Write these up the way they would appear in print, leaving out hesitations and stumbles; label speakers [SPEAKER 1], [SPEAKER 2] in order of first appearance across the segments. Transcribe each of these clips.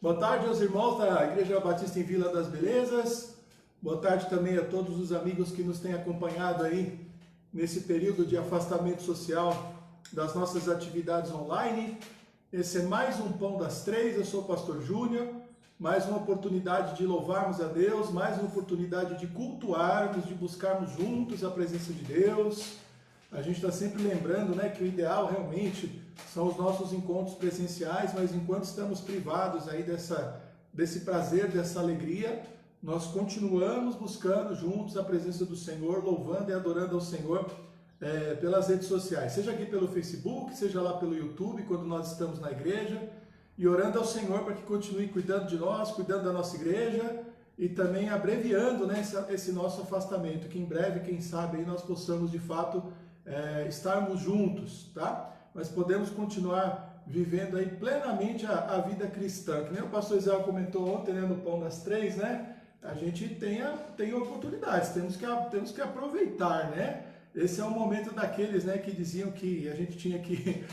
[SPEAKER 1] Boa tarde aos irmãos da Igreja Batista em Vila das Belezas. Boa tarde também a todos os amigos que nos têm acompanhado aí nesse período de afastamento social das nossas atividades online. Esse é mais um Pão das Três, eu sou o pastor Júnior. Mais uma oportunidade de louvarmos a Deus, mais uma oportunidade de cultuarmos, de buscarmos juntos a presença de Deus. A gente está sempre lembrando, né, que o ideal realmente são os nossos encontros presenciais, mas enquanto estamos privados aí desse prazer, dessa alegria, nós continuamos buscando juntos a presença do Senhor, louvando e adorando ao Senhor pelas redes sociais, seja aqui pelo Facebook, seja lá pelo YouTube, quando nós estamos na igreja, e orando ao Senhor para que continue cuidando de nós, cuidando da nossa igreja e também abreviando, né, esse nosso afastamento, que em breve, quem sabe, aí nós possamos de fato estarmos juntos, tá? Mas podemos continuar vivendo aí plenamente a vida cristã, que nem o pastor Israel comentou ontem, né, no Pão das Três, né? A gente tem oportunidades, temos que aproveitar, né? Esse é um momento daqueles, né, que diziam que a gente tinha que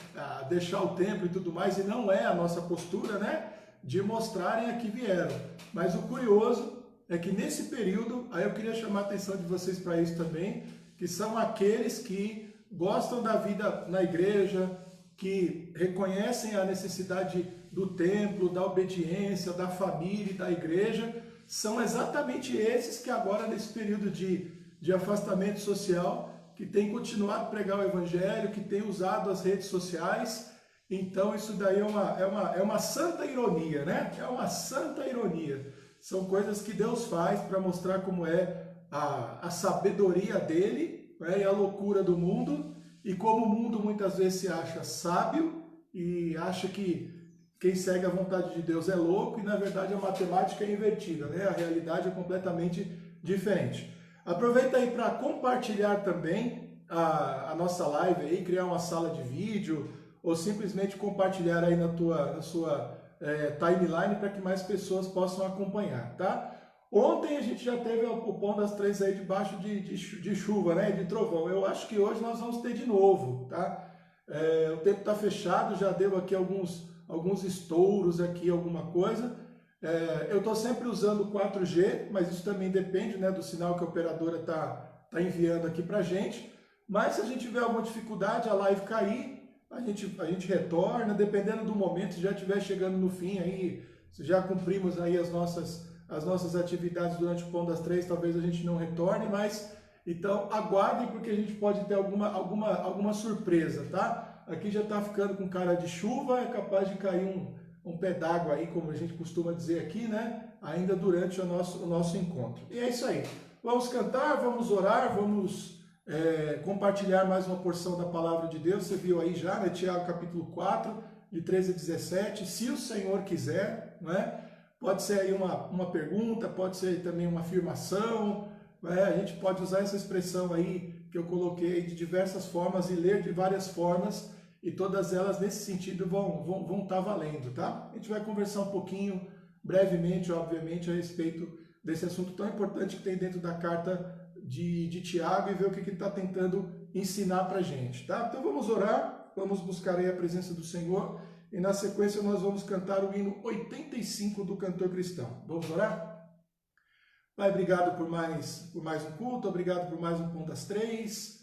[SPEAKER 1] deixar o templo e tudo mais, e não é a nossa postura, né, de mostrarem a que vieram. Mas o curioso é que nesse período, aí eu queria chamar a atenção de vocês para isso também, que são aqueles que gostam da vida na igreja, que reconhecem a necessidade do templo, da obediência, da família e da igreja, são exatamente esses que agora, nesse período de afastamento social, que têm continuado a pregar o evangelho, que têm usado as redes sociais. Então isso daí é uma santa ironia, né? É uma santa ironia. São coisas que Deus faz para mostrar como é a sabedoria dele, né, e a loucura do mundo, e como o mundo muitas vezes se acha sábio e acha que quem segue a vontade de Deus é louco, e na verdade a matemática é invertida, né? A realidade é completamente diferente. Aproveita aí para compartilhar também a nossa live aí, criar uma sala de vídeo, ou simplesmente compartilhar aí na sua timeline para que mais pessoas possam acompanhar, tá? Ontem a gente já teve o Pão das Três aí debaixo de chuva, né, de trovão. Eu acho que hoje nós vamos ter de novo, tá? O tempo está fechado, já deu aqui alguns estouros aqui, alguma coisa. Eu estou sempre usando 4G, mas isso também depende, né, do sinal que a operadora tá enviando aqui para a gente. Mas se a gente tiver alguma dificuldade, a live cair, a gente retorna, dependendo do momento, se já estiver chegando no fim, aí, se já cumprimos aí as nossas atividades durante o Pão das Três, talvez a gente não retorne, mas então aguardem, porque a gente pode ter alguma surpresa, tá? Aqui já está ficando com cara de chuva, é capaz de cair um pé d'água aí, como a gente costuma dizer aqui, né? Ainda durante o nosso encontro. E é isso aí. Vamos cantar, vamos orar, vamos compartilhar mais uma porção da palavra de Deus. Você viu aí já, né? Tiago capítulo 4, de 13 a 17. Se o Senhor quiser, né? Pode ser aí uma pergunta, pode ser também uma afirmação, né? A gente pode usar essa expressão aí que eu coloquei de diversas formas e ler de várias formas, e todas elas nesse sentido vão estar valendo, tá? A gente vai conversar um pouquinho, brevemente, obviamente, a respeito desse assunto tão importante que tem dentro da carta de Tiago, e ver o que ele está tentando ensinar para a gente, tá? Então vamos orar, vamos buscar aí a presença do Senhor, e na sequência nós vamos cantar o hino 85 do cantor cristão. Vamos orar? Pai, obrigado por mais um culto, obrigado por mais um Pão das Três,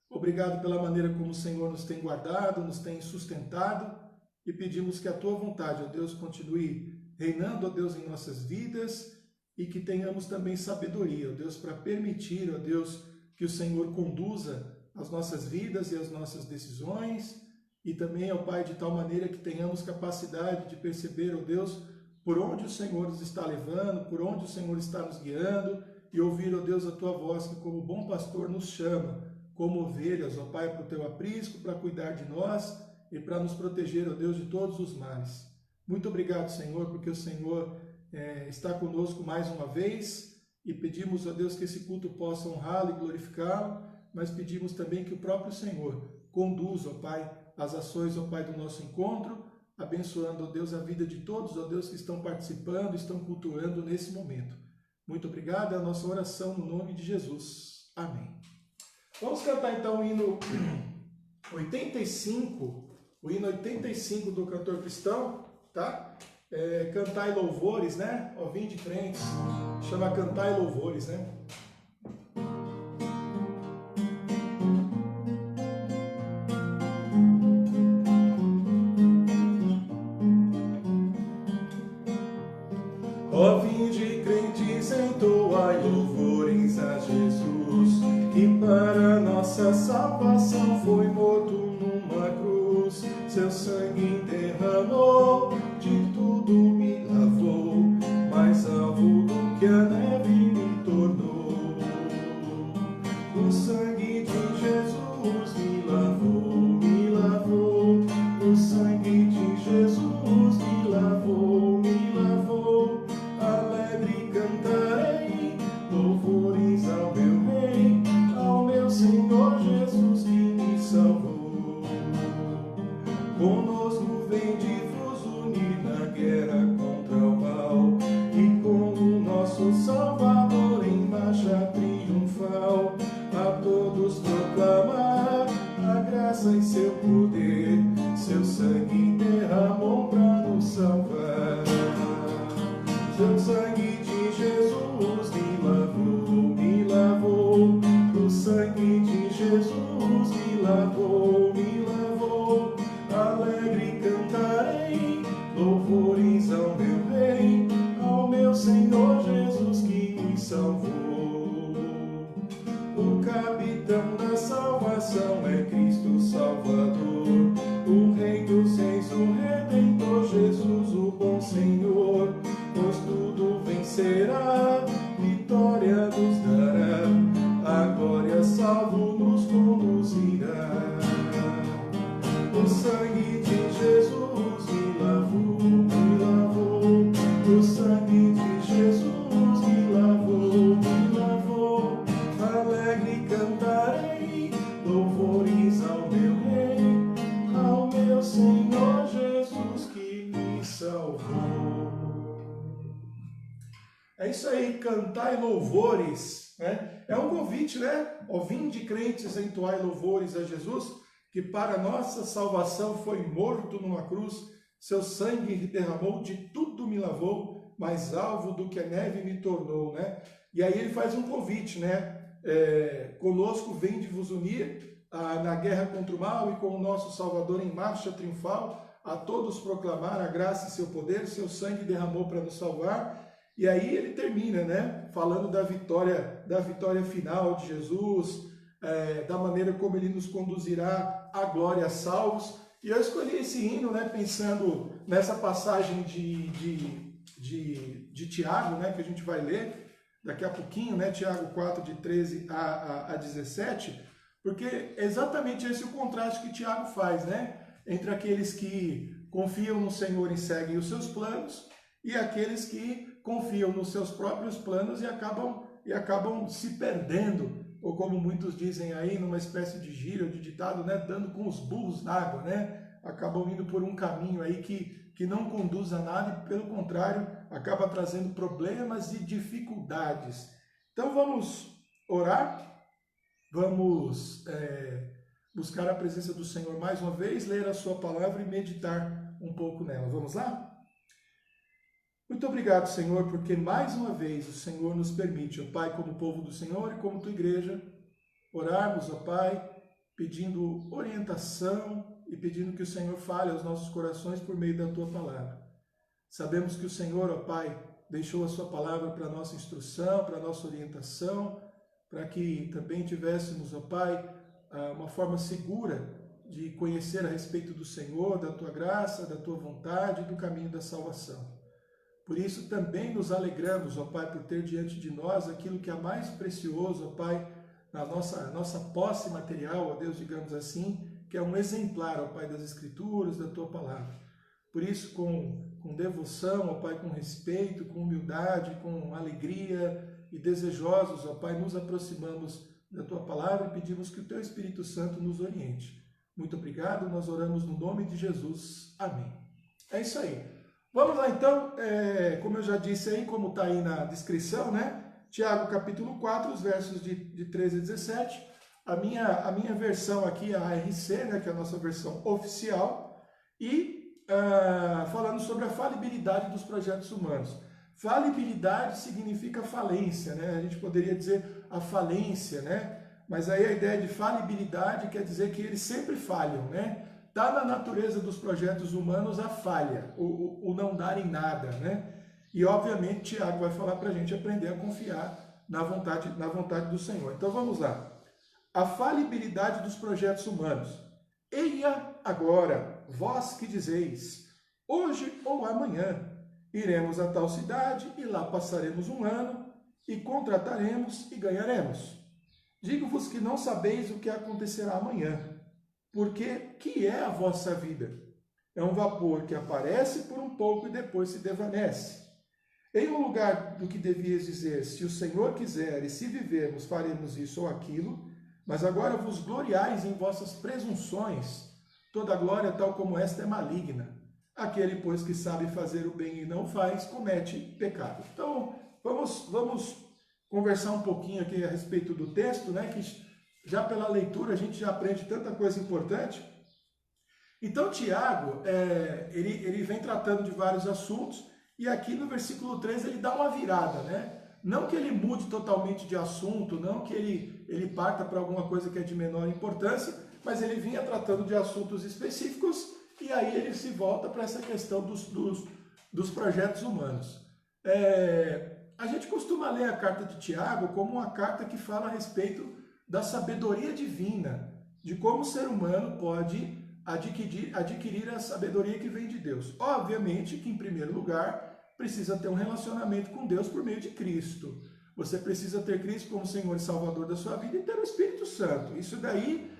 [SPEAKER 1] obrigado pela maneira como o Senhor nos tem guardado, nos tem sustentado, e pedimos que a Tua vontade, ó Deus, continue reinando, ó Deus, em nossas vidas, e que tenhamos também sabedoria, ó Deus, para permitir, ó Deus, que o Senhor conduza as nossas vidas e as nossas decisões, e também, ó Pai, de tal maneira que tenhamos capacidade de perceber, ó Deus, por onde o Senhor nos está levando, por onde o Senhor está nos guiando, e ouvir, ó Deus, a Tua voz, que como bom pastor nos chama, como ovelhas, ó Pai, para o Teu aprisco, para cuidar de nós e para nos proteger, ó Deus, de todos os males. Muito obrigado, Senhor, porque o Senhor está conosco mais uma vez, e pedimos, ó Deus, que esse culto possa honrá-lo e glorificá-lo, mas pedimos também que o próprio Senhor conduza, ó Pai, as ações, ó Pai, do nosso encontro, abençoando, ó Deus, a vida de todos, ó Deus, que estão participando, estão cultuando nesse momento. Muito obrigado, é a nossa oração no nome de Jesus. Amém. Vamos cantar então o hino 85, o hino 85 do cantor cristão, tá? Cantai louvores, né? Ó, vinde crentes, chama Cantai Louvores, né? Ó, vinde crentes, entoai louvores a Jesus, que para nossa salvação foi morto numa cruz, seu sangue derramou, de tudo me lavou, mais alvo do que a neve me tornou. O sangue de Jesus me lavou, o sangue de Jesus me lavou, alegre cantarei, louvores ao meu Rei, ao meu Senhor Jesus que me salvou. Conosco vem de vos unir na guerra contra o mal, e com o nosso Salvador em marcha triunfal, a todos proclamar a graça e seu poder, seu sangue derramou para nos salvar. Seu sangue de Jesus me lavou, o sangue de Jesus me lavou, alegre cantarei, louvores ao meu Rei, ao meu Senhor Jesus que me salvou. O capitão da salvação é Cristo Salvador, o Rei dos Reis, o Redentor, Jesus o bom Senhor, pois tudo vencerá, vitória nos dará, a glória salvo nos conduzirá. O sangue de Jesus me lavou, o sangue de Jesus me lavou, alegre cantarei, louvores ao meu Rei, ao meu Senhor Jesus que me salvou. É isso aí, cantai louvores, né? É um convite, né? Ó, vinde crentes, entoai louvores a Jesus, que para nossa salvação foi morto numa cruz, seu sangue derramou, de tudo me lavou, mais alvo do que a neve me tornou, né? E aí ele faz um convite, né? Conosco vem de vos unir na guerra contra o mal, e com o nosso Salvador em marcha triunfal, a todos proclamar a graça e seu poder, seu sangue derramou para nos salvar. E aí ele termina, né, falando da vitória final de Jesus, da maneira como ele nos conduzirá à glória salvos. E eu escolhi esse hino, né, pensando nessa passagem de Tiago, né, que a gente vai ler daqui a pouquinho, né, Tiago 4, de 13 a 17, porque é exatamente esse o contraste que Tiago faz, né, entre aqueles que confiam no Senhor e seguem os seus planos, e aqueles que confiam nos seus próprios planos e acabam se perdendo, ou como muitos dizem aí, numa espécie de gíria ou de ditado, né, dando com os burros na água, né, acabam indo por um caminho aí que não conduz a nada e, pelo contrário, acaba trazendo problemas e dificuldades. Então vamos orar, vamos buscar a presença do Senhor mais uma vez, ler a sua palavra e meditar um pouco nela. Vamos lá? Muito obrigado, Senhor, porque mais uma vez o Senhor nos permite, ó Pai, como povo do Senhor e como tua igreja, orarmos, ó Pai, pedindo orientação e pedindo que o Senhor fale aos nossos corações por meio da tua palavra. Sabemos que o Senhor, ó Pai, deixou a sua palavra para a nossa instrução, para a nossa orientação, para que também tivéssemos, ó Pai, uma forma segura de conhecer a respeito do Senhor, da tua graça, da tua vontade e do caminho da salvação. Por isso também nos alegramos, ó Pai, por ter diante de nós aquilo que é mais precioso, ó Pai, na nossa posse material, ó Deus, digamos assim, que é um exemplar, ó Pai, das Escrituras, da Tua Palavra. Por isso, com devoção, ó Pai, com respeito, com humildade, com alegria e desejosos, ó Pai, nos aproximamos da Tua Palavra e pedimos que o Teu Espírito Santo nos oriente. Muito obrigado, nós oramos no nome de Jesus. Amém. É isso aí. Vamos lá então, como eu já disse aí, como está aí na descrição, né? Tiago capítulo 4, os versos de 13 a 17. A minha versão aqui é a ARC, né, que é a nossa versão oficial. E falando sobre a falibilidade dos projetos humanos. Falibilidade significa falência, né? A gente poderia dizer a falência, né? Mas aí a ideia de falibilidade quer dizer que eles sempre falham, né? Está na natureza dos projetos humanos a falha, o não dar em nada, né? E obviamente Tiago vai falar para a gente aprender a confiar na vontade do Senhor. Então vamos lá. A falibilidade dos projetos humanos. Eia agora, vós que dizeis, hoje ou amanhã iremos a tal cidade e lá passaremos um ano e contrataremos e ganharemos. Digo-vos que não sabeis o que acontecerá amanhã, porque que é a vossa vida? É um vapor que aparece por um pouco e depois se desvanece. Em um lugar do que devias dizer, se o Senhor quiser e se vivermos, faremos isso ou aquilo, mas agora vos gloriais em vossas presunções. Toda glória, tal como esta, é maligna. Aquele, pois, que sabe fazer o bem e não faz, comete pecado. Então, vamos conversar um pouquinho aqui a respeito do texto, né? Que já pela leitura a gente já aprende tanta coisa importante. Então, Tiago, ele vem tratando de vários assuntos, e aqui no versículo 3 ele dá uma virada, né? Não que ele mude totalmente de assunto, não que ele parta para alguma coisa que é de menor importância, mas ele vinha tratando de assuntos específicos, e aí ele se volta para essa questão dos projetos humanos. A gente costuma ler a carta de Tiago como uma carta que fala a respeito da sabedoria divina, de como o ser humano pode adquirir a sabedoria que vem de Deus. Obviamente que, em primeiro lugar, precisa ter um relacionamento com Deus por meio de Cristo. Você precisa ter Cristo como Senhor e Salvador da sua vida e ter o Espírito Santo. Isso daí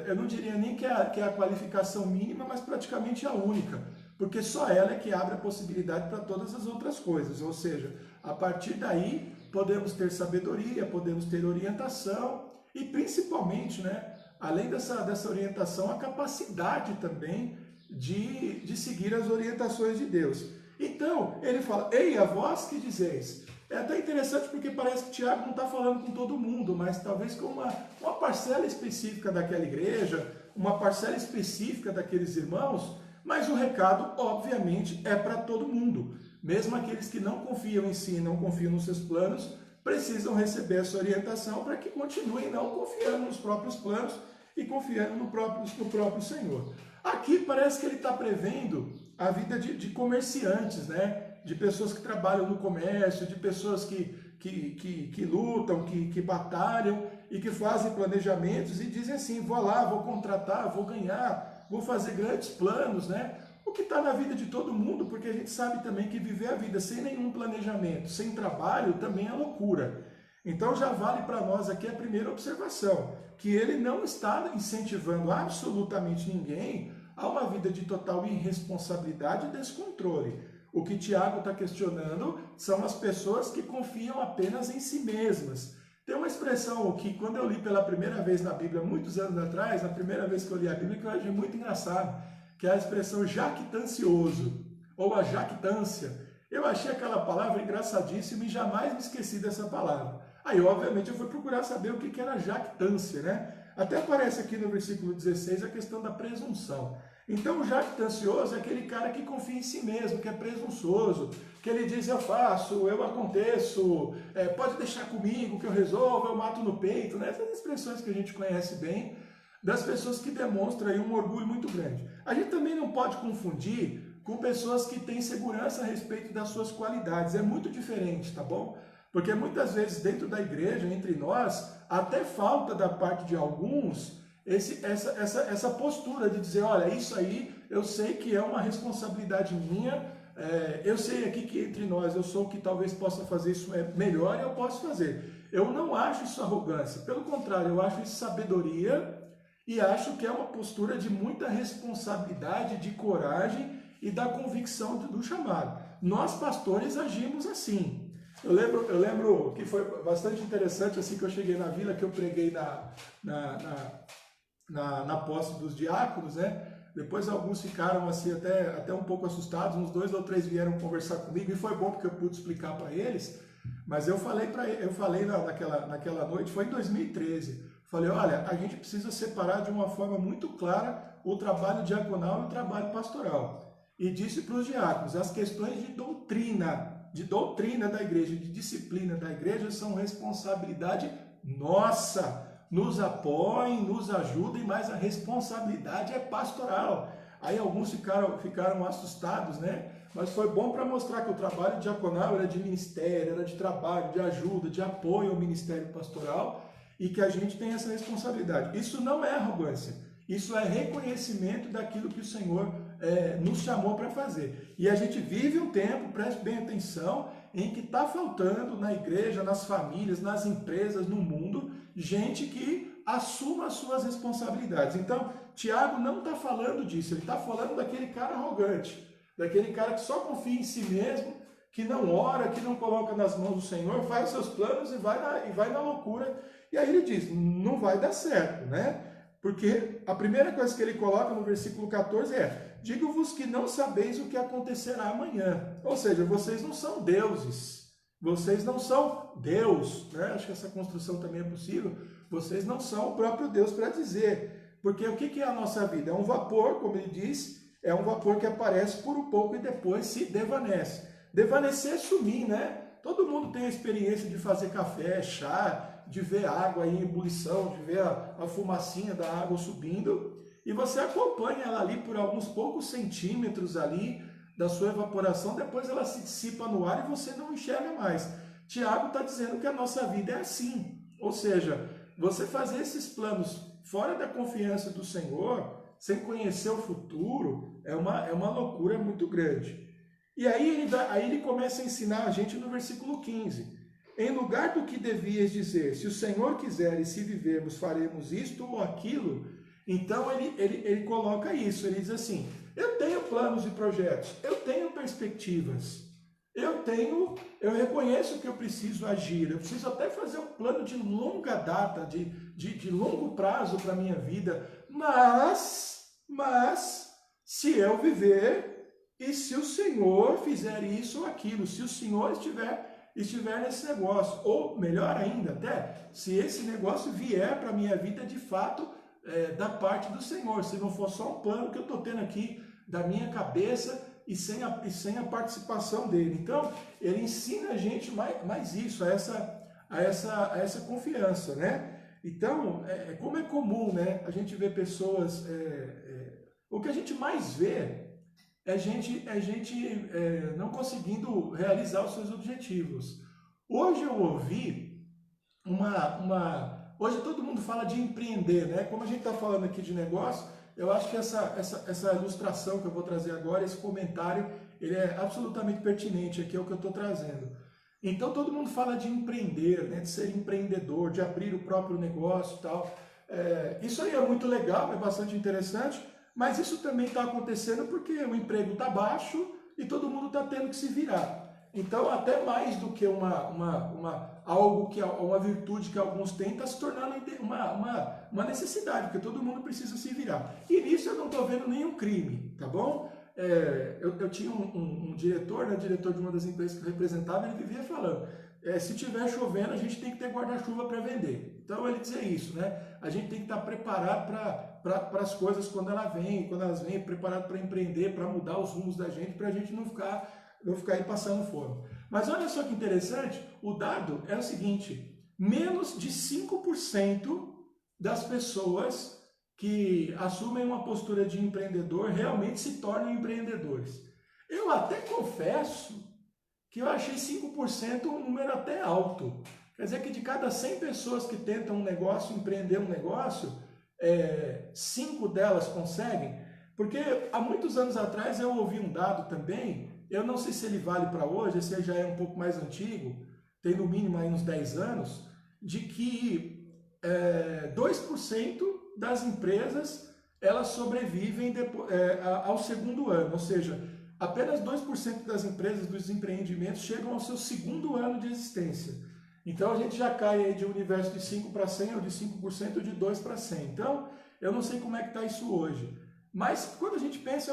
[SPEAKER 1] eu não diria nem que é a qualificação mínima, mas praticamente a única, porque só ela é que abre a possibilidade para todas as outras coisas. Ou seja, a partir daí podemos ter sabedoria, podemos ter orientação e principalmente, né, além dessa orientação, a capacidade também de seguir as orientações de Deus. Então, ele fala, ei, a vós que dizeis. É até interessante porque parece que Tiago não está falando com todo mundo, mas talvez com uma parcela específica daquela igreja, uma parcela específica daqueles irmãos, mas o recado, obviamente, é para todo mundo. Mesmo aqueles que não confiam em si, não confiam nos seus planos, precisam receber essa orientação para que continuem não confiando nos próprios planos e confiando no próprio Senhor. Aqui parece que ele está prevendo a vida de comerciantes, né? De pessoas que trabalham no comércio, de pessoas que lutam, que batalham e que fazem planejamentos e dizem assim, vou lá, vou contratar, vou ganhar, vou fazer grandes planos, né? O que está na vida de todo mundo, porque a gente sabe também que viver a vida sem nenhum planejamento, sem trabalho, também é loucura. Então já vale para nós aqui a primeira observação, que ele não está incentivando absolutamente ninguém a uma vida de total irresponsabilidade e descontrole. O que Tiago está questionando são as pessoas que confiam apenas em si mesmas. Tem uma expressão que quando eu li pela primeira vez na Bíblia, muitos anos atrás, na primeira vez que eu li a Bíblia, que eu achei muito engraçado, que é a expressão jactancioso, ou a jactância. Eu achei aquela palavra engraçadíssima e jamais me esqueci dessa palavra. Aí, obviamente, eu fui procurar saber o que era jactância, né? Até aparece aqui no versículo 16 a questão da presunção. Então, o jactancioso é aquele cara que confia em si mesmo, que é presunçoso, que ele diz, eu faço, eu aconteço, pode deixar comigo que eu resolvo, eu mato no peito, né? Essas expressões que a gente conhece bem, das pessoas que demonstram aí um orgulho muito grande. A gente também não pode confundir com pessoas que têm segurança a respeito das suas qualidades. É muito diferente, tá bom? Porque muitas vezes dentro da igreja, entre nós, até falta da parte de alguns essa postura de dizer, olha, isso aí eu sei que é uma responsabilidade minha, eu sei aqui que entre nós eu sou o que talvez possa fazer isso melhor e eu posso fazer. Eu não acho isso arrogância, pelo contrário, eu acho isso sabedoria e acho que é uma postura de muita responsabilidade, de coragem e da convicção do chamado. Nós pastores agimos assim. Eu lembro que foi bastante interessante assim que eu cheguei na vila, que eu preguei na posse dos diáconos, né? Depois alguns ficaram assim até um pouco assustados, uns 2 ou 3 vieram conversar comigo e foi bom porque eu pude explicar para eles. Mas eu falei naquela noite, foi em 2013. Falei, olha, a gente precisa separar de uma forma muito clara o trabalho diaconal e o trabalho pastoral. E disse para os diáconos, as questões de doutrina da igreja, de disciplina da igreja, são responsabilidade nossa. Nos apoiem, nos ajudem, mas a responsabilidade é pastoral. Aí alguns ficaram assustados, né? Mas foi bom para mostrar que o trabalho diaconal era de ministério, era de trabalho, de ajuda, de apoio ao ministério pastoral, e que a gente tem essa responsabilidade. Isso não é arrogância, isso é reconhecimento daquilo que o Senhor nos chamou para fazer. E a gente vive um tempo, preste bem atenção, em que está faltando na igreja, nas famílias, nas empresas, no mundo, gente que assuma as suas responsabilidades. Então, Tiago não está falando disso, ele está falando daquele cara arrogante, daquele cara que só confia em si mesmo, que não ora, que não coloca nas mãos do Senhor, faz seus planos e vai na loucura. E aí ele diz, não vai dar certo, né? Porque a primeira coisa que ele coloca no versículo 14 é: digo-vos que não sabeis o que acontecerá amanhã. Ou seja, vocês não são deuses, vocês não são Deus, né? Acho que essa construção também é possível. Vocês não são o próprio Deus para dizer. Porque o que é a nossa vida? É um vapor, como ele diz, é um vapor que aparece por um pouco e depois se desvanece. Desvanecer é sumir, né? Todo mundo tem a experiência de fazer café, chá, de ver água em ebulição, de ver a fumacinha da água subindo, e você acompanha ela ali por alguns poucos centímetros ali da sua evaporação, depois ela se dissipa no ar e você não enxerga mais. Tiago está dizendo que a nossa vida é assim, ou seja, você fazer esses planos fora da confiança do Senhor, sem conhecer o futuro, é uma loucura muito grande. E aí ele começa a ensinar a gente no versículo 15. Em lugar do que devias dizer, se o Senhor quiser e se vivermos, faremos isto ou aquilo, então ele coloca isso, ele diz assim, eu tenho planos e projetos, eu tenho perspectivas, eu reconheço que eu preciso agir, eu preciso até fazer um plano de longa data, de longo prazo para a minha vida, mas, se eu viver e se o Senhor fizer isso ou aquilo, se o Senhor estiver nesse negócio, ou melhor ainda até, se esse negócio vier para a minha vida de fato da parte do Senhor, se não for só um plano que eu estou tendo aqui da minha cabeça e sem a participação dele. Então, ele ensina a gente mais isso, a essa confiança, né? Então, como é comum, né, a gente ver pessoas, o que a gente mais vê é gente não conseguindo realizar os seus objetivos. Hoje eu ouvi hoje todo mundo fala de empreender, né? Como a gente está falando aqui de negócio, eu acho que essa ilustração que eu vou trazer agora, esse comentário, ele é absolutamente pertinente aqui ao que eu estou trazendo. Então todo mundo fala de empreender, né? De ser empreendedor, de abrir o próprio negócio e tal. Isso aí é muito legal, é bastante interessante, mas isso também está acontecendo porque o emprego está baixo e todo mundo está tendo que se virar. Então, até mais do que uma virtude que alguns têm, está se tornando uma necessidade, porque todo mundo precisa se virar. E nisso eu não estou vendo nenhum crime, tá bom? Eu tinha um diretor, né, diretor de uma das empresas que eu representava, ele vivia falando, se tiver chovendo, a gente tem que ter guarda-chuva para vender. Então ele dizia isso, né? A gente tem que estar preparado para as coisas quando elas vêm, preparado para empreender, para mudar os rumos da gente, para a gente não ficar aí passando fome. Mas olha só que interessante, o dado é o seguinte, menos de 5% das pessoas que assumem uma postura de empreendedor realmente se tornam empreendedores. Eu até confesso que eu achei 5% um número até alto. Quer dizer que de cada 100 pessoas que tentam um negócio, empreender um negócio, 5 delas conseguem. Porque há muitos anos atrás eu ouvi um dado também, eu não sei se ele vale para hoje, esse já é um pouco mais antigo, tem no mínimo aí uns 10 anos, de que 2% das empresas elas sobrevivem ao segundo ano, ou seja, apenas 2% das empresas, dos empreendimentos, chegam ao seu segundo ano de existência. Então a gente já cai aí de um universo de 5 para 100 ou de 5% de 2 para 100. Então eu não sei como é que está isso hoje. Mas quando a gente pensa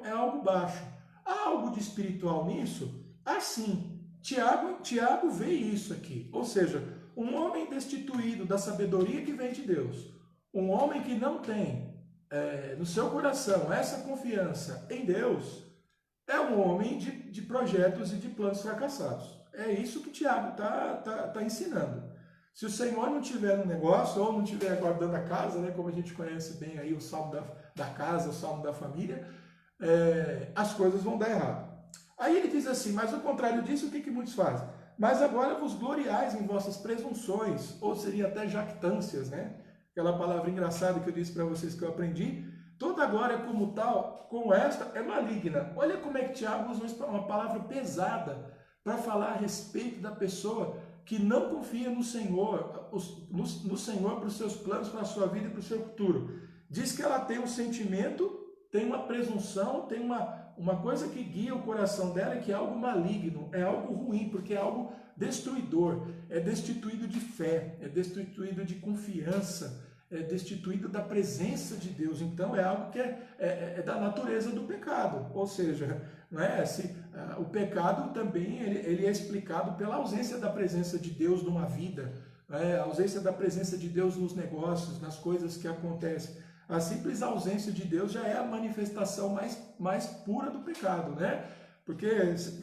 [SPEAKER 1] é algo baixo. Há algo de espiritual nisso? Sim. Tiago vê isso aqui. Ou seja, um homem destituído da sabedoria que vem de Deus, um homem que não tem no seu coração essa confiança em Deus, é um homem de projetos e de planos fracassados. É isso que Tiago está ensinando. Se o Senhor não tiver no negócio, ou não tiver guardando a casa, né, como a gente conhece bem aí o salmo da casa, o salmo da família, as coisas vão dar errado. Aí ele diz assim, mas ao contrário disso, o que muitos fazem? Mas agora vos gloriais em vossas presunções, ou seria até jactâncias, né? Aquela palavra engraçada que eu disse para vocês que eu aprendi. Toda glória como tal, como esta, é maligna. Olha como é que Tiago usa uma palavra pesada para falar a respeito da pessoa que não confia no Senhor, no Senhor para os seus planos, para a sua vida e para o seu futuro. Diz que ela tem um sentimento, tem uma presunção, tem uma coisa que guia o coração dela, que é algo maligno, é algo ruim, porque é algo destruidor, é destituído de fé, é destituído de confiança, é destituído da presença de Deus. Então é algo que é da natureza do pecado, ou seja, não é? O pecado também ele é explicado pela ausência da presença de Deus numa vida, a ausência da presença de Deus nos negócios, nas coisas que acontecem. A simples ausência de Deus já é a manifestação mais pura do pecado, né? Porque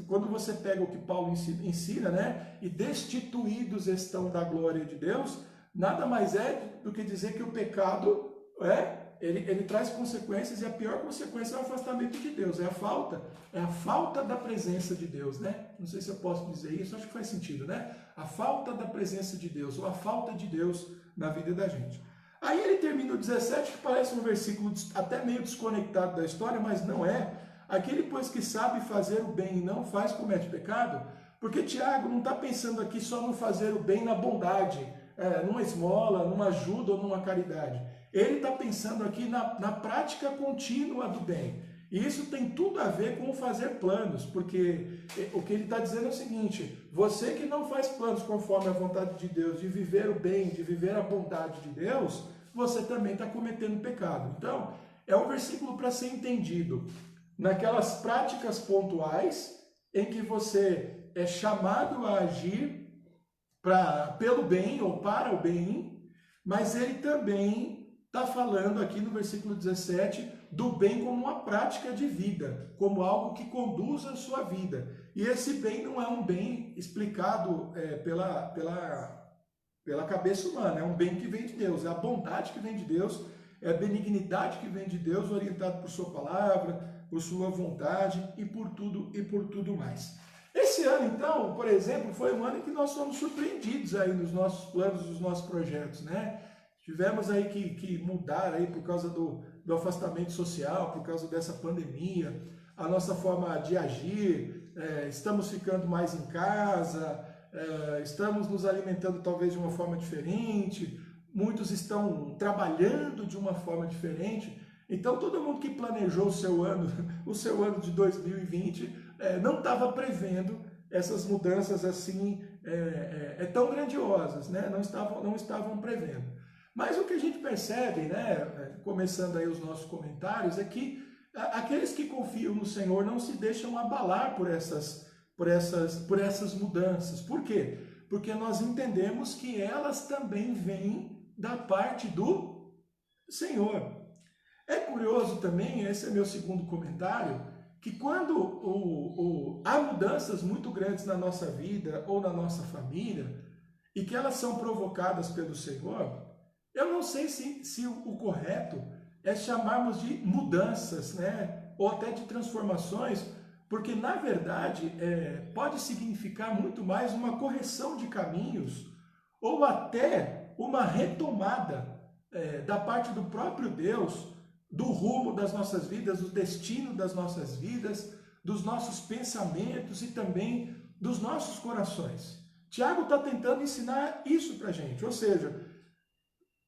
[SPEAKER 1] quando você pega o que Paulo ensina, né? E destituídos estão da glória de Deus, nada mais é do que dizer que o pecado ele traz consequências, e a pior consequência é o afastamento de Deus, é a falta da presença de Deus, né? Não sei se eu posso dizer isso, acho que faz sentido, né? A falta da presença de Deus, ou a falta de Deus na vida da gente. Aí ele termina o 17, que parece um versículo até meio desconectado da história, mas não é. Aquele, pois, que sabe fazer o bem e não faz, comete pecado. Porque Tiago não está pensando aqui só no fazer o bem na bondade, numa esmola, numa ajuda ou numa caridade. Ele está pensando aqui na prática contínua do bem. E isso tem tudo a ver com fazer planos, porque o que ele está dizendo é o seguinte: você que não faz planos conforme a vontade de Deus, de viver o bem, de viver a bondade de Deus, você também está cometendo pecado. Então, é um versículo para ser entendido naquelas práticas pontuais em que você é chamado a agir pelo bem ou para o bem, mas ele também está falando aqui no versículo 17 do bem como uma prática de vida, como algo que conduz a sua vida. E esse bem não é um bem explicado pela cabeça humana, é um bem que vem de Deus, é a bondade que vem de Deus, é a benignidade que vem de Deus, orientado por sua palavra, por sua vontade e por tudo mais. Esse ano, então, por exemplo, foi um ano em que nós fomos surpreendidos aí nos nossos planos, nos nossos projetos, né? Tivemos aí que mudar aí por causa do afastamento social, por causa dessa pandemia, a nossa forma de agir, estamos ficando mais em casa, estamos nos alimentando talvez de uma forma diferente, muitos estão trabalhando de uma forma diferente. Então todo mundo que planejou o seu ano de 2020 não estava prevendo essas mudanças assim tão grandiosas, né? Não estavam prevendo. Mas o que a gente percebe, né, começando aí os nossos comentários, é que aqueles que confiam no Senhor não se deixam abalar por essas mudanças. Por quê? Porque nós entendemos que elas também vêm da parte do Senhor. É curioso também, esse é meu segundo comentário, que quando há mudanças muito grandes na nossa vida ou na nossa família, e que elas são provocadas pelo Senhor, eu não sei se o correto é chamarmos de mudanças, né? Ou até de transformações, porque na verdade pode significar muito mais uma correção de caminhos, ou até uma retomada da parte do próprio Deus, do rumo das nossas vidas, do destino das nossas vidas, dos nossos pensamentos e também dos nossos corações. Tiago está tentando ensinar isso para a gente, ou seja,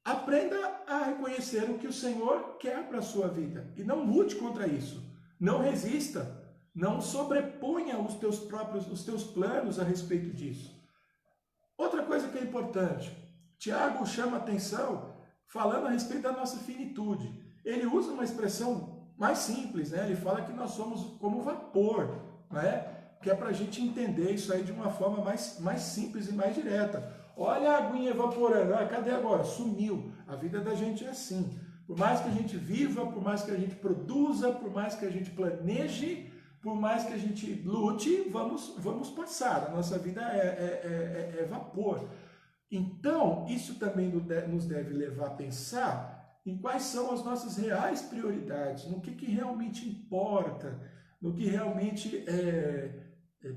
[SPEAKER 1] aprenda a reconhecer o que o Senhor quer para a sua vida e não lute contra isso, não resista, não sobreponha os teus planos a respeito disso. Outra coisa que é importante, Tiago chama atenção falando a respeito da nossa finitude. Ele usa uma expressão mais simples, né? Ele fala que nós somos como vapor, né? Que é para a gente entender isso aí de uma forma mais simples e mais direta. Olha a aguinha evaporando, cadê agora? Sumiu. A vida da gente é assim. Por mais que a gente viva, por mais que a gente produza, por mais que a gente planeje, por mais que a gente lute, vamos passar. A nossa vida é vapor. Então, isso também nos deve levar a pensar em quais são as nossas reais prioridades, no que realmente importa, no que realmente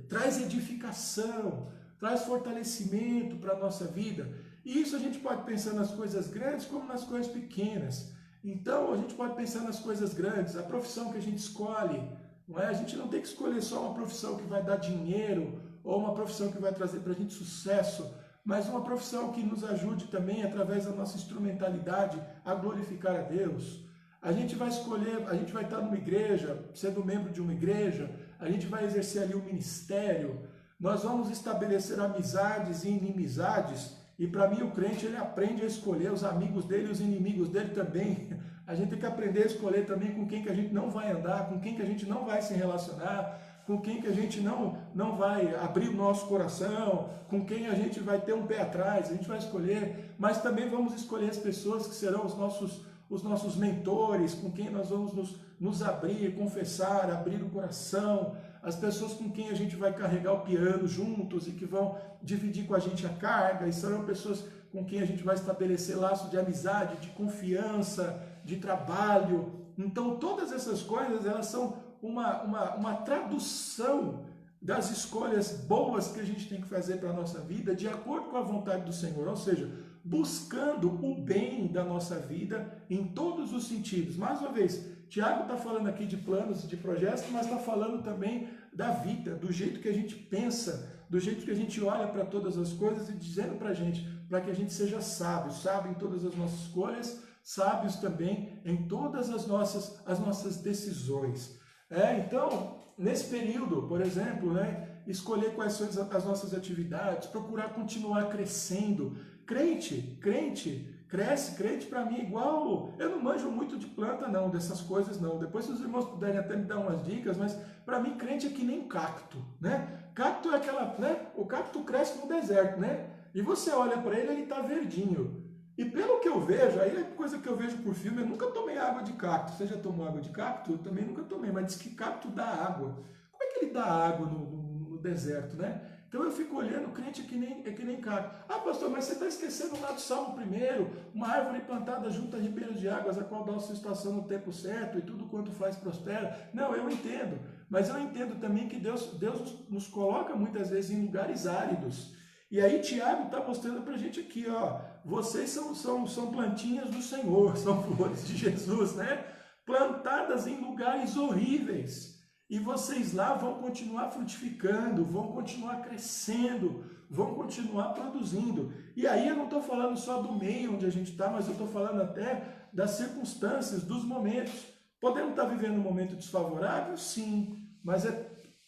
[SPEAKER 1] traz edificação, traz fortalecimento para a nossa vida. E isso a gente pode pensar nas coisas grandes como nas coisas pequenas. Então, a gente pode pensar nas coisas grandes, a profissão que a gente escolhe. Não é? A gente não tem que escolher só uma profissão que vai dar dinheiro ou uma profissão que vai trazer para a gente sucesso, mas uma profissão que nos ajude também, através da nossa instrumentalidade, a glorificar a Deus. A gente vai escolher, a gente vai estar numa igreja, sendo membro de uma igreja, a gente vai exercer ali um ministério, nós vamos estabelecer amizades e inimizades, e para mim o crente ele aprende a escolher os amigos dele e os inimigos dele também. A gente tem que aprender a escolher também com quem que a gente não vai andar, com quem que a gente não vai se relacionar, com quem que a gente não vai abrir o nosso coração, com quem a gente vai ter um pé atrás, a gente vai escolher, mas também vamos escolher as pessoas que serão os nossos mentores, com quem nós vamos nos abrir, confessar, abrir o coração, as pessoas com quem a gente vai carregar o piano juntos e que vão dividir com a gente a carga, e serão pessoas com quem a gente vai estabelecer laços de amizade, de confiança, de trabalho. Então todas essas coisas, elas são uma tradução das escolhas boas que a gente tem que fazer para a nossa vida, de acordo com a vontade do Senhor, ou seja, buscando o bem da nossa vida em todos os sentidos. Mais uma vez, Tiago está falando aqui de planos, de projetos, mas está falando também da vida, do jeito que a gente pensa, do jeito que a gente olha para todas as coisas e dizendo para a gente, para que a gente seja sábio em todas as nossas escolhas, sábios também em todas as nossas decisões. Então, nesse período, por exemplo, escolher quais são as nossas atividades, procurar continuar crescendo. Crente cresce, crente para mim é igual, eu não manjo muito de planta não, dessas coisas não, depois se os irmãos puderem até me dar umas dicas, mas para mim crente é que nem cacto, Cacto é aquela, o cacto cresce no deserto, E você olha para ele, ele está verdinho. E pelo que eu vejo, aí é coisa que eu vejo por filme, eu nunca tomei água de cacto. Você já tomou água de cacto? Eu também nunca tomei, mas diz que cacto dá água. Como é que ele dá água no deserto, Então eu fico olhando, o crente é que nem cacto. Ah, pastor, mas você está esquecendo lá do Salmo 1, uma árvore plantada junto a ribeiros de águas, a qual dá a sua estação no tempo certo, e tudo quanto faz prospera. Não, eu entendo, mas eu entendo também que Deus nos coloca muitas vezes em lugares áridos. E aí Tiago está mostrando para a gente aqui, vocês são plantinhas do Senhor, são flores de Jesus, Plantadas em lugares horríveis. E vocês lá vão continuar frutificando, vão continuar crescendo, vão continuar produzindo. E aí eu não estou falando só do meio onde a gente está, mas eu estou falando até das circunstâncias, dos momentos. Podemos estar vivendo um momento desfavorável? Sim, mas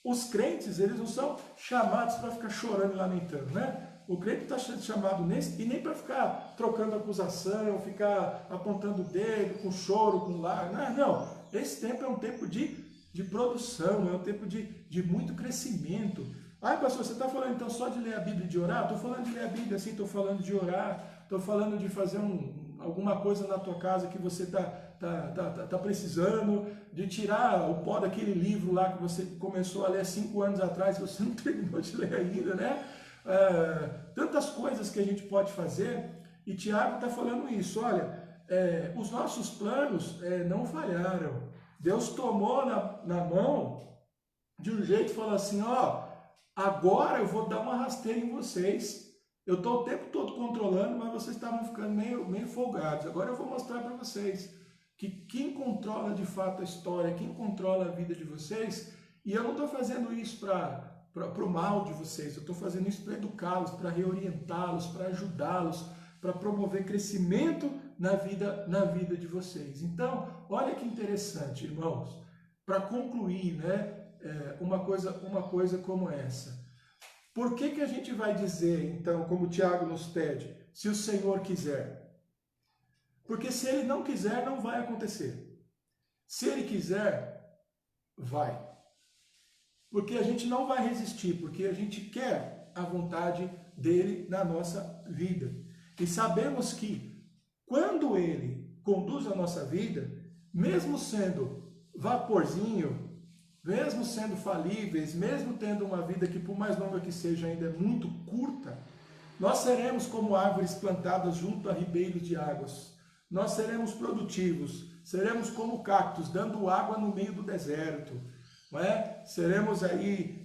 [SPEAKER 1] os crentes, eles não são chamados para ficar chorando e lamentando, O crente está chamado nesse, e nem para ficar trocando acusação, ficar apontando o dedo, com choro, com lágrimas. Não, esse tempo é um tempo de produção, é um tempo de muito crescimento. Ah, pastor, você está falando então só de ler a Bíblia e de orar? Estou falando de ler a Bíblia, sim, estou falando de orar, estou falando de fazer alguma coisa na tua casa que você tá precisando, de tirar o pó daquele livro lá que você começou a ler 5 anos atrás, você não terminou de ler ainda, tantas coisas que a gente pode fazer, e Tiago está falando isso, olha, os nossos planos não falharam, Deus tomou na mão de um jeito e falou assim, agora eu vou dar uma rasteira em vocês, eu estou o tempo todo controlando, mas vocês estavam ficando meio folgados, agora eu vou mostrar para vocês que quem controla de fato a história, quem controla a vida de vocês, e eu não estou fazendo isso para o mal de vocês, eu estou fazendo isso para educá-los, para reorientá-los, para ajudá-los, para promover crescimento na vida de vocês. Então, olha que interessante, irmãos, para concluir, uma coisa como essa. Por que a gente vai dizer, então, como o Tiago nos pede, se o Senhor quiser? Porque se Ele não quiser, não vai acontecer. Se Ele quiser, vai. Porque a gente não vai resistir, porque a gente quer a vontade dEle na nossa vida. E sabemos que quando Ele conduz a nossa vida, mesmo sendo vaporzinho, mesmo sendo falíveis, mesmo tendo uma vida que por mais longa que seja ainda é muito curta, nós seremos como árvores plantadas junto a ribeiros de águas. Nós seremos produtivos, seremos como cactos, dando água no meio do deserto. Não é? Seremos aí,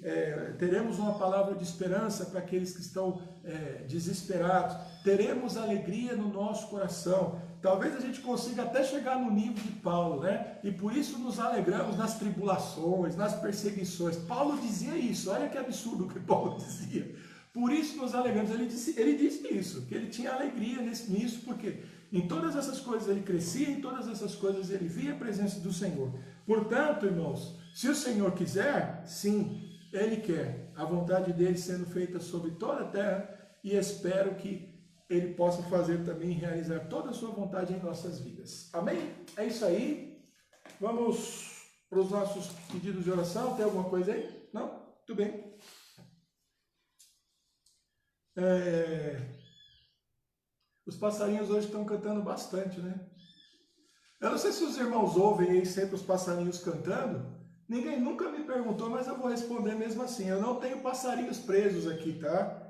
[SPEAKER 1] teremos uma palavra de esperança para aqueles que estão desesperados. Teremos alegria no nosso coração. Talvez a gente consiga até chegar no nível de Paulo, né? E por isso nos alegramos nas tribulações, nas perseguições. Paulo dizia isso, olha que absurdo o que Paulo dizia. Por isso nos alegramos. Ele disse isso, que ele tinha alegria nisso, porque em todas essas coisas ele crescia, em todas essas coisas ele via a presença do Senhor. Portanto, irmãos, se o Senhor quiser, sim, Ele quer a vontade dele sendo feita sobre toda a terra, e espero que Ele possa fazer também, realizar toda a sua vontade em nossas vidas. Amém? É isso aí. Vamos para os nossos pedidos de oração. Tem alguma coisa aí? Não? Tudo bem. Os passarinhos hoje estão cantando bastante, né? Eu não sei se os irmãos ouvem aí sempre os passarinhos cantando. Ninguém nunca me perguntou, mas eu vou responder mesmo assim. Eu não tenho passarinhos presos aqui, tá?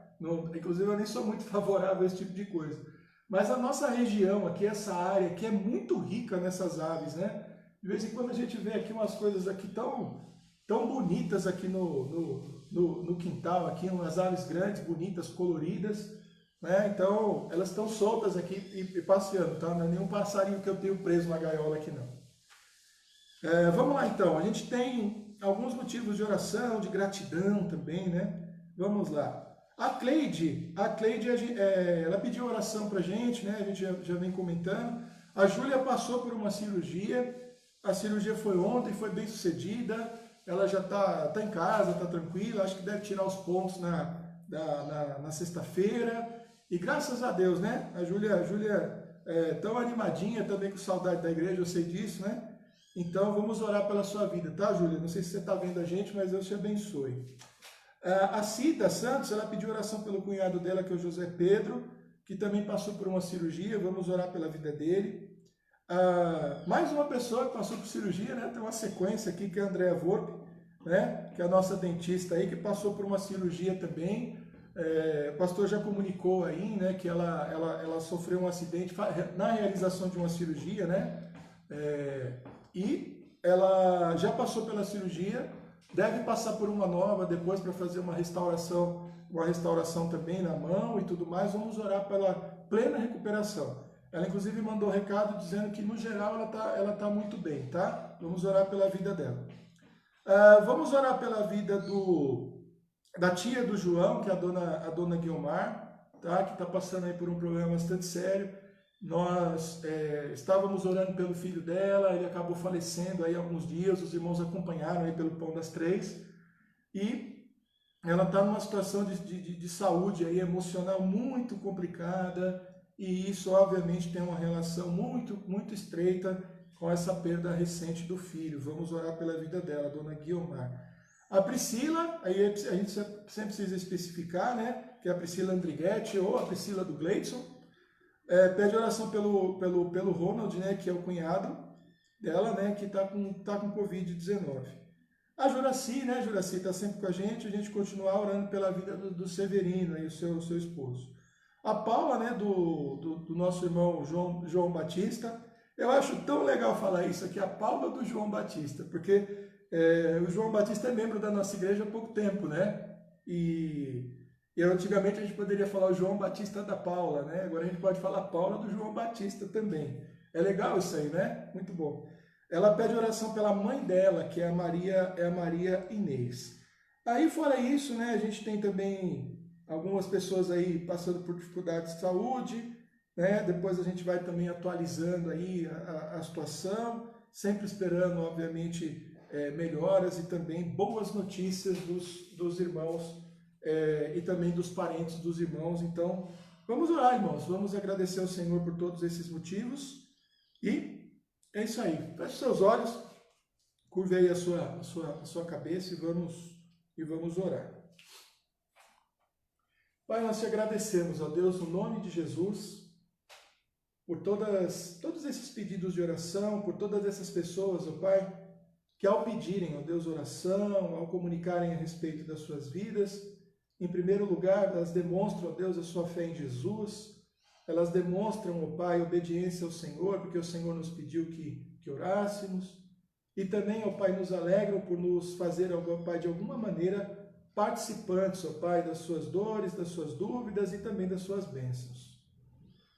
[SPEAKER 1] Inclusive eu nem sou muito favorável a esse tipo de coisa. Mas a nossa região aqui, essa área aqui é muito rica nessas aves, né? De vez em quando a gente vê aqui umas coisas aqui tão bonitas aqui no quintal, aqui umas aves grandes, bonitas, coloridas, né? Então elas estão soltas aqui e passeando, tá? Não é nenhum passarinho que eu tenho preso na gaiola aqui não. Vamos lá então, a gente tem alguns motivos de oração, de gratidão também, né? Vamos lá. A Cleide, ela pediu oração pra gente, né? A gente já vem comentando. A Júlia passou por uma cirurgia, a cirurgia foi ontem, foi bem sucedida, ela já tá em casa, tá tranquila, acho que deve tirar os pontos na sexta-feira. E graças a Deus, né? A Júlia tão animadinha, também com saudade da igreja, eu sei disso, né? Então vamos orar pela sua vida, tá, Júlia? Não sei se você está vendo a gente, mas Deus te abençoe. A Cida Santos, ela pediu oração pelo cunhado dela, que é o José Pedro, que também passou por uma cirurgia, vamos orar pela vida dele. Mais uma pessoa que passou por cirurgia, né? Tem uma sequência aqui, que é a Andréa Volpe, né? Que é a nossa dentista aí, que passou por uma cirurgia também. O pastor já comunicou aí, né? Que ela sofreu um acidente na realização de uma cirurgia, né? E ela já passou pela cirurgia, deve passar por uma nova depois para fazer uma restauração também na mão e tudo mais. Vamos orar pela plena recuperação. Ela inclusive mandou um recado dizendo que no geral ela tá muito bem, tá? Vamos orar pela vida dela. Vamos orar pela vida da tia do João, que é a dona Guilmar, tá? Que está passando aí por um problema bastante sério. Nós estávamos orando pelo filho dela, ele acabou falecendo aí há alguns dias, os irmãos acompanharam aí pelo Pão das Três, e ela está numa situação de saúde aí, emocional muito complicada, e isso obviamente tem uma relação muito, muito estreita com essa perda recente do filho. Vamos orar pela vida dela, dona Guilmar. A Priscila, aí a gente sempre precisa especificar, né, que é a Priscila Andrighetti ou a Priscila do Gleidson. Pede oração pelo Ronald, né, que é o cunhado dela, né, que está com Covid-19. A Juraci, né, Juraci está sempre com a gente continuar orando pela vida do Severino, aí, o seu esposo. A Paula, né, do nosso irmão João Batista. Eu acho tão legal falar isso aqui, a Paula do João Batista, porque o João Batista é membro da nossa igreja há pouco tempo, né, e antigamente a gente poderia falar o João Batista da Paula, né? Agora a gente pode falar Paula do João Batista também. É legal isso aí, né? Muito bom. Ela pede oração pela mãe dela, que é a Maria Inês. Aí fora isso, né? A gente tem também algumas pessoas aí passando por dificuldades de saúde, né? Depois a gente vai também atualizando aí a situação, sempre esperando, obviamente, melhoras e também boas notícias dos irmãos. E também dos parentes dos irmãos. Então, vamos orar, irmãos, vamos agradecer ao Senhor por todos esses motivos, e é isso aí. Feche seus olhos, curve aí a sua cabeça e vamos orar. Pai, nós te agradecemos, ó Deus, no nome de Jesus, por todos esses pedidos de oração, por todas essas pessoas, ó Pai, que ao pedirem, ó Deus, oração, ao comunicarem a respeito das suas vidas, em primeiro lugar, elas demonstram, ó Deus, a sua fé em Jesus, elas demonstram, ó Pai, obediência ao Senhor, porque o Senhor nos pediu que orássemos, e também, ó Pai, nos alegram por nos fazer, ó Pai, de alguma maneira, participantes, ó Pai, das suas dores, das suas dúvidas e também das suas bênçãos.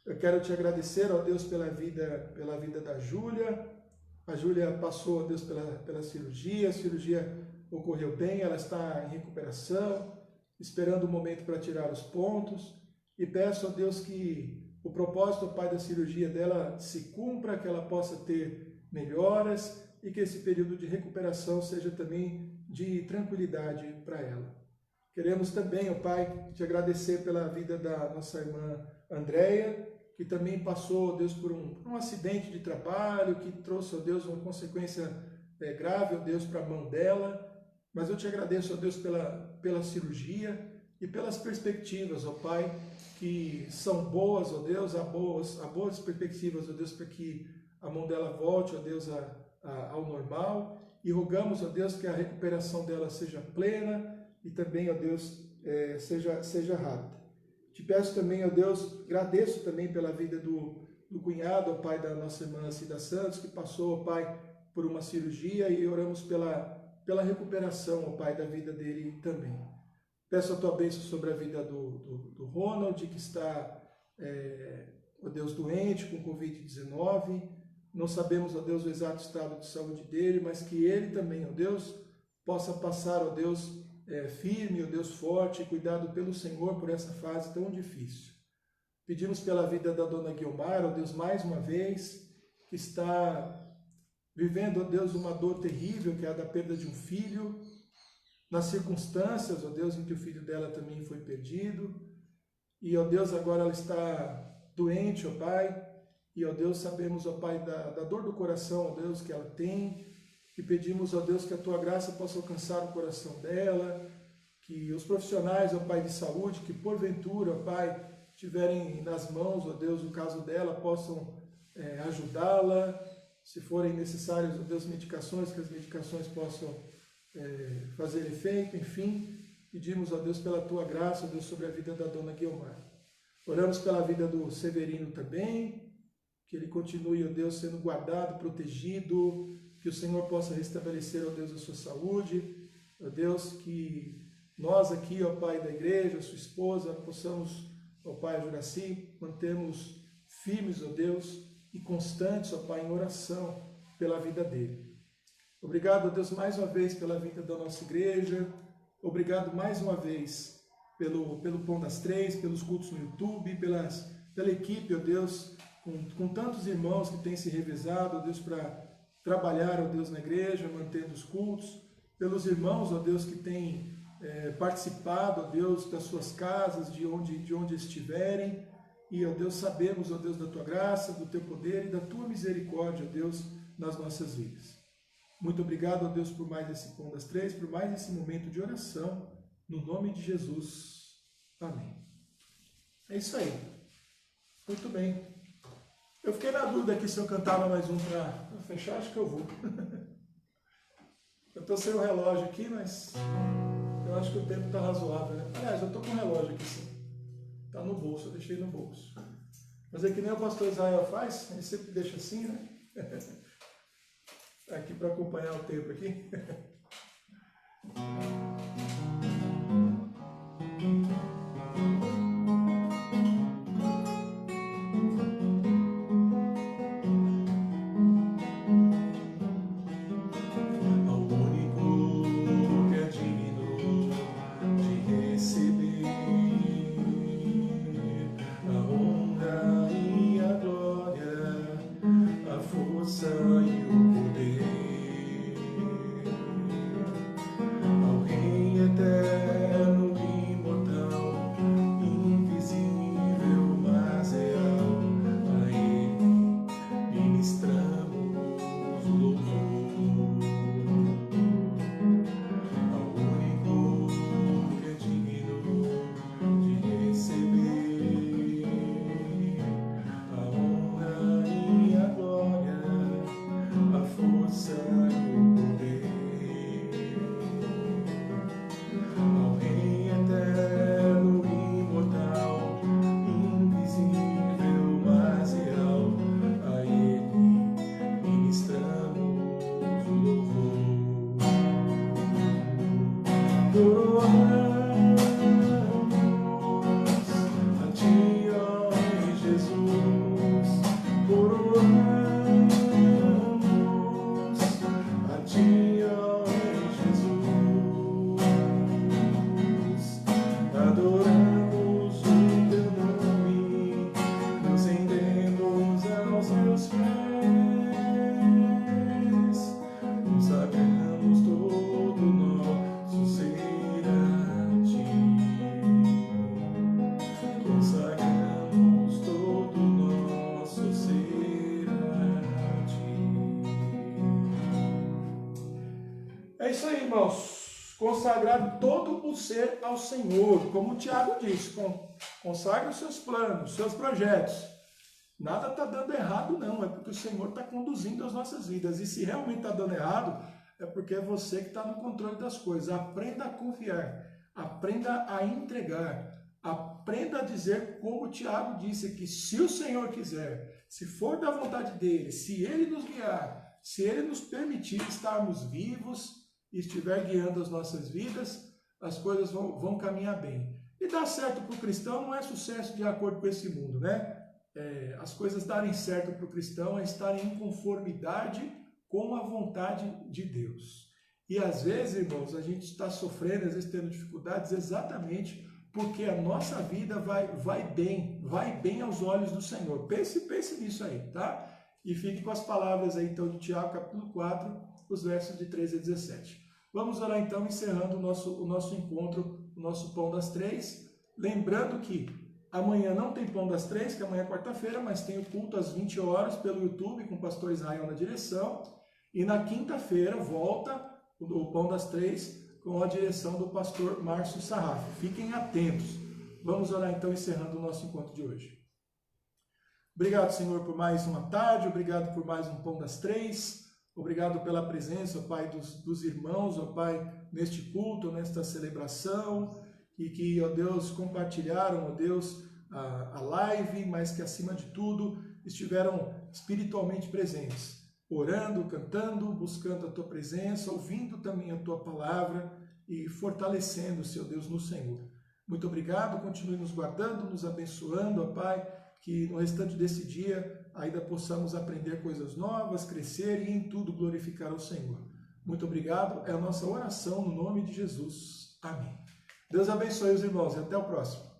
[SPEAKER 1] Eu quero te agradecer, ó Deus, pela vida da Júlia. A Júlia passou, ó Deus, pela cirurgia, a cirurgia ocorreu bem, ela está em recuperação, esperando o momento para tirar os pontos, e peço, ó Deus, que o propósito, ó Pai, da cirurgia dela se cumpra, que ela possa ter melhoras, e que esse período de recuperação seja também de tranquilidade para ela. Queremos também, ó Pai, te agradecer pela vida da nossa irmã Andréia, que também passou, ó Deus, por um acidente de trabalho, que trouxe, ó Deus, uma consequência grave, ó Deus, para a mão dela. Mas eu te agradeço, ó Deus, pela cirurgia e pelas perspectivas, ó Pai, que são boas, ó Deus, há boas perspectivas, ó Deus, para que a mão dela volte, ó Deus, ao normal. E rogamos, ó Deus, que a recuperação dela seja plena e também, ó Deus, seja rápida. Te peço também, ó Deus, agradeço também pela vida do cunhado, ó Pai, da nossa irmã Cida Santos, que passou, ó Pai, por uma cirurgia, e oramos pela recuperação, ó Pai, da vida dele também. Peço a tua bênção sobre a vida do Ronald, que está, ó Deus, doente com Covid-19. Não sabemos, ó Deus, o exato estado de saúde dele, mas que ele também, ó Deus, possa passar, ó Deus, firme, ó Deus, forte, cuidado pelo Senhor por essa fase tão difícil. Pedimos pela vida da dona Guilmar, ó Deus, mais uma vez, que está vivendo, ó Deus, uma dor terrível, que é a da perda de um filho, nas circunstâncias, ó Deus, em que o filho dela também foi perdido. E, ó Deus, agora ela está doente, ó Pai, e, ó Deus, sabemos, ó Pai, da dor do coração, ó Deus, que ela tem, e pedimos, ó Deus, que a Tua graça possa alcançar o coração dela, que os profissionais, ó Pai, de saúde, que porventura, ó Pai, tiverem nas mãos, ó Deus, o caso dela, possam ajudá-la, se forem necessárias, ó Deus, medicações, que as medicações possam fazer efeito, enfim, pedimos, ó Deus, pela Tua graça, ó Deus, sobre a vida da dona Guilmar. Oramos pela vida do Severino também, que ele continue, ó Deus, sendo guardado, protegido, que o Senhor possa restabelecer, ó Deus, a sua saúde, ó Deus, que nós aqui, ó Pai da igreja, sua esposa, possamos, ó Pai Juraci, mantermos firmes, ó Deus, e constantes, ó Pai, em oração pela vida dele. Obrigado, ó Deus, mais uma vez pela vida da nossa igreja, obrigado mais uma vez pelo Pão das Três, pelos cultos no YouTube, pela equipe, ó Deus, com tantos irmãos que têm se revezado, ó Deus, para trabalhar, ó Deus, na igreja, mantendo os cultos, pelos irmãos, ó Deus, que têm participado, ó Deus, das suas casas, de onde estiverem, e, ó Deus, sabemos, ó Deus, da Tua graça, do Teu poder e da Tua misericórdia, ó Deus, nas nossas vidas. Muito obrigado, ó Deus, por mais esse Pão das Três, por mais esse momento de oração, no nome de Jesus. Amém. É isso aí. Muito bem. Eu fiquei na dúvida aqui se eu cantava mais um para fechar, acho que eu vou. Eu estou sem o relógio aqui, mas eu acho que o tempo está razoável, né? Aliás, eu estou com o relógio aqui sim. Está no bolso, eu deixei no bolso. Mas é que nem o pastor Israel faz, ele sempre deixa assim, né? Aqui para acompanhar o tempo aqui. Irmãos, consagrar todo o ser ao Senhor, como o Tiago disse, consagre os seus planos, os seus projetos. Nada está dando errado não, é porque o Senhor está conduzindo as nossas vidas, e se realmente está dando errado, é porque é você que está no controle das coisas. Aprenda a confiar, aprenda a entregar, aprenda a dizer como o Tiago disse, que se o Senhor quiser, se for da vontade dele, se ele nos guiar, se ele nos permitir estarmos vivos, e estiver guiando as nossas vidas, as coisas vão caminhar bem. E dar certo para o cristão não é sucesso de acordo com esse mundo, né? As coisas darem certo para o cristão é estarem em conformidade com a vontade de Deus. E às vezes, irmãos, a gente está sofrendo, às vezes tendo dificuldades, exatamente porque a nossa vida vai bem aos olhos do Senhor. Pense nisso aí, tá? E fique com as palavras aí, então, de Tiago, capítulo 4, os versos de 13 a 17. Vamos orar então, encerrando o nosso encontro, o nosso Pão das Três. Lembrando que amanhã não tem Pão das Três, que amanhã é quarta-feira, mas tem o culto às 20 horas pelo YouTube, com o pastor Israel na direção. E na quinta-feira volta o Pão das Três, com a direção do pastor Márcio Sarraf. Fiquem atentos. Vamos orar então, encerrando o nosso encontro de hoje. Obrigado, Senhor, por mais uma tarde, obrigado por mais um Pão das Três. Obrigado pela presença, Pai, dos irmãos, ó Pai, neste culto, nesta celebração, e que, ó Deus, compartilharam, ó Deus, a live, mas que, acima de tudo, estiveram espiritualmente presentes, orando, cantando, buscando a Tua presença, ouvindo também a Tua palavra e fortalecendo, Seu Deus, no Senhor. Muito obrigado, continue nos guardando, nos abençoando, ó Pai, que no restante desse dia ainda possamos aprender coisas novas, crescer e em tudo glorificar ao Senhor. Muito obrigado, é a nossa oração no nome de Jesus. Amém. Deus abençoe os irmãos e até o próximo.